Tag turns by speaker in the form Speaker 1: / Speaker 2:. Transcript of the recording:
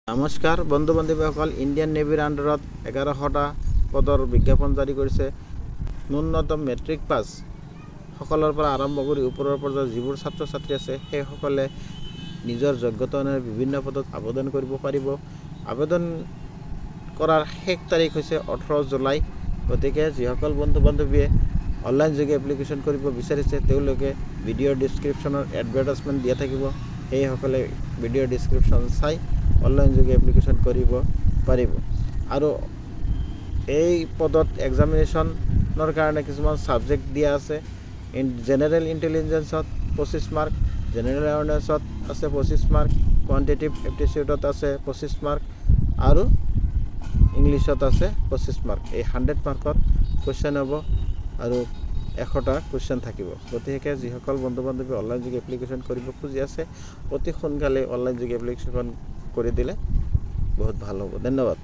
Speaker 1: নমস্কাৰ বন্ধু বান্ধৱীসকল, ইণ্ডিয়ান নেভিৰ আণ্ডাৰত 1100টা পদৰ বিজ্ঞাপন জাৰি কৰিছে। ন্যূনতম মেট্ৰিক পাছ সকলৰ পৰা আৰম্ভ কৰি ওপৰৰ পৰ্যায়ৰ যিবোৰ ছাত্ৰ ছাত্ৰী আছে সেইসকলে নিজৰ যোগ্যতা অনুসৰি বিভিন্ন পদত আবেদন কৰিব পাৰিব। আবেদন কৰাৰ শেষ তাৰিখ হৈছে 18 জুলাই। গতিকে যিসকল বন্ধু বান্ধৱীয়ে অনলাইন যোগে এপ্লিকেশ্যন কৰিব বিচাৰিছে তেওঁলোকে ভিডিঅ'ৰ ডিছক্ৰিপশ্যনৰ এডভাৰটাইজমেণ্ট দিয়া থাকিব, সেইসকলে ভিডিঅ'ৰ ডিছক্ৰিপশ্যন চাই অনলাইন যোগে এপ্লিকেশ্যন কৰিব পাৰিব। আৰু এই পদত এক্সামিনেশ্যনৰ কাৰণে কিছুমান ছাবজেক্ট দিয়া আছে। জেনেৰেল ইণ্টেলিজেঞ্চত 25 মাৰ্ক, জেনেৰেল এৱাৰনেছত আছে 25 মাৰ্ক, কোৱান্টিটিভ এপ্টিচিউডত আছে 25 মাৰ্ক আৰু ইংলিছত আছে 25 মাৰ্ক। এই 100 মাৰ্কৰ কুৱেশ্যন হ'ব আৰু 100টা কুৱেশ্যন থাকিব। গতিকে যিসকল বন্ধু বান্ধৱী অনলাইন যোগে এপ্লিকেশ্যন কৰিব খুজি আছে অতি সোনকালে অনলাইন যোগে এপ্লিকেশ্যন কৰি দিলে বহুত ভাল হ'ব। ধন্যবাদ।